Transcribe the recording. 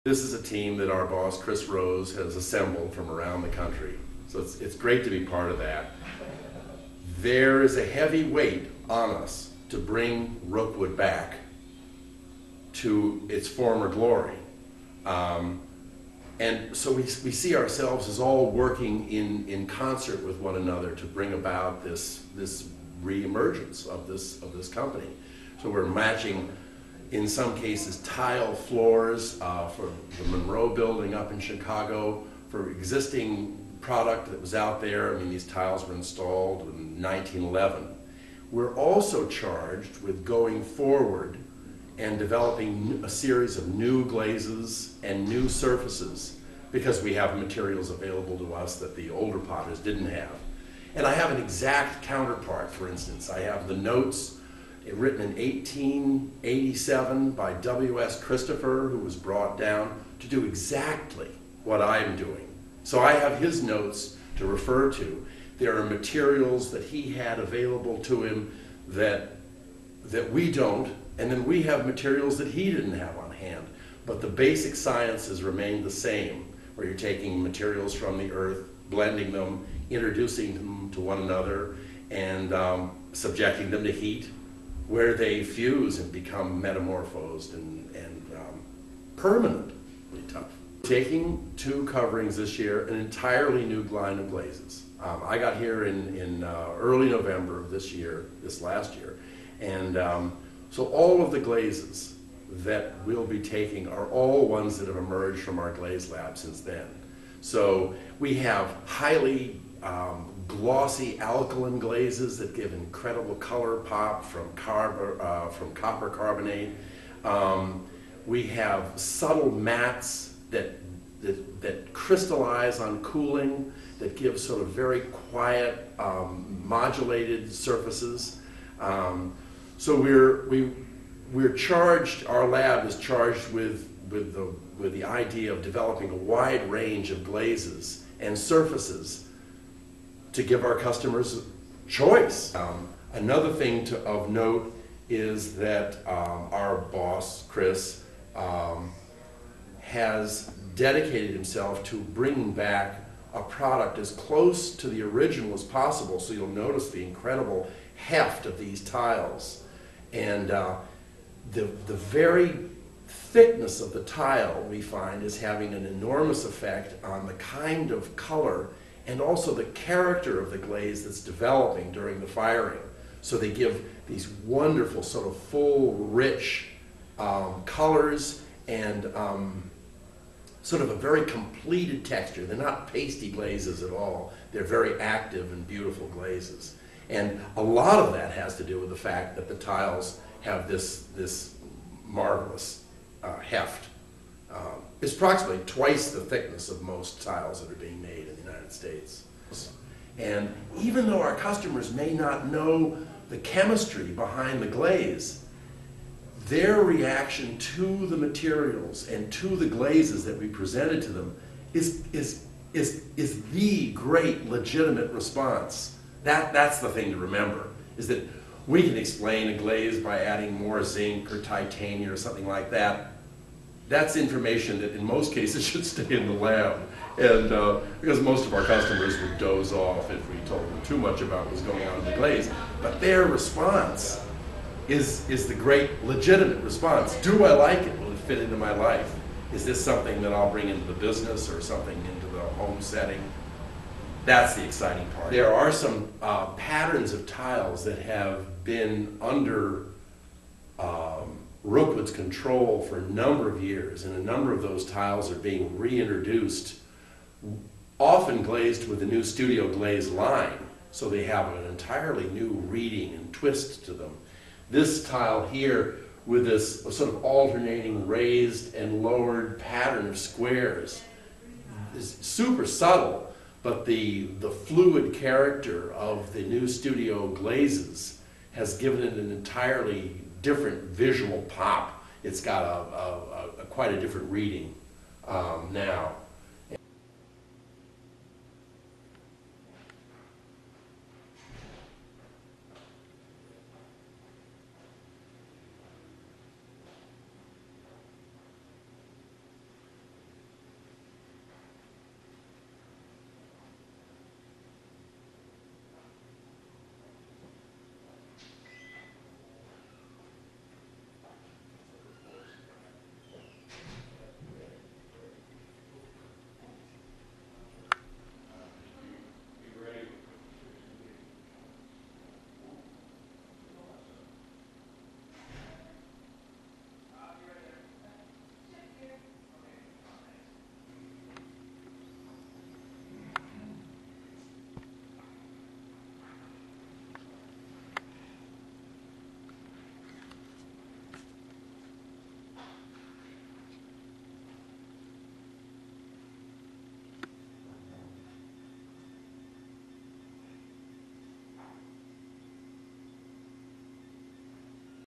This is a team that our boss, Chris Rose, has assembled from around the country. So it's great to be part of that. There is a heavy weight on us to bring Rookwood back to its former glory. And so we see ourselves as all working in concert with one another to bring about this re-emergence of this company. So we're matching, in some cases, tile floors for the Monroe building up in Chicago for existing product that was out there. I mean, these tiles were installed in 1911. We're also charged with going forward and developing a series of new glazes and new surfaces because we have materials available to us that the older potters didn't have. And I have an exact counterpart, for instance. I have the notes written in 1887 by W.S. Christopher, who was brought down to do exactly what I'm doing. So I have his notes to refer to. There are materials that he had available to him that we don't, and then we have materials that he didn't have on hand. But the basic science has remained the same, where you're taking materials from the earth, blending them, introducing them to one another, and subjecting them to heat, where they fuse and become metamorphosed and permanently tough. Taking 2 coverings this year, an entirely new line of glazes. I got here in early November of this last year, and so all of the glazes that we'll be taking are all ones that have emerged from our glaze lab since then. So we have highly glossy alkaline glazes that give incredible color pop from copper carbonate. We have subtle mattes that crystallize on cooling, that give sort of very quiet, modulated surfaces. So we're charged, our lab is charged with the idea of developing a wide range of glazes and surfaces to give our customers choice. Another thing of note is that our boss, Chris, has dedicated himself to bringing back a product as close to the original as possible, so you'll notice the incredible heft of these tiles. And the very thickness of the tile, we find, is having an enormous effect on the kind of color and also the character of the glaze that's developing during the firing. So they give these wonderful sort of full, rich colors and sort of a very completed texture. They're not pasty glazes at all. They're very active and beautiful glazes. And a lot of that has to do with the fact that the tiles have this marvelous heft. It's approximately twice the thickness of most tiles that are being made in the United States. And even though our customers may not know the chemistry behind the glaze, their reaction to the materials and to the glazes that we presented to them is the great legitimate response. That's the thing to remember, is that we can explain a glaze by adding more zinc or titanium or something like that. That's information that in most cases should stay in the lab. And because most of our customers would doze off if we told them too much about what was going on in the glaze. But their response is the great legitimate response. Do I like it? Will it fit into my life? Is this something that I'll bring into the business or something into the home setting? That's the exciting part. There are some patterns of tiles that have been under Rookwood's control for a number of years, and a number of those tiles are being reintroduced, often glazed with the new Studio Glaze line, so they have an entirely new reading and twist to them. This tile here, with this sort of alternating raised and lowered pattern of squares, is super subtle, but the fluid character of the new Studio Glazes has given it an entirely different visual pop. It's got quite a different reading now.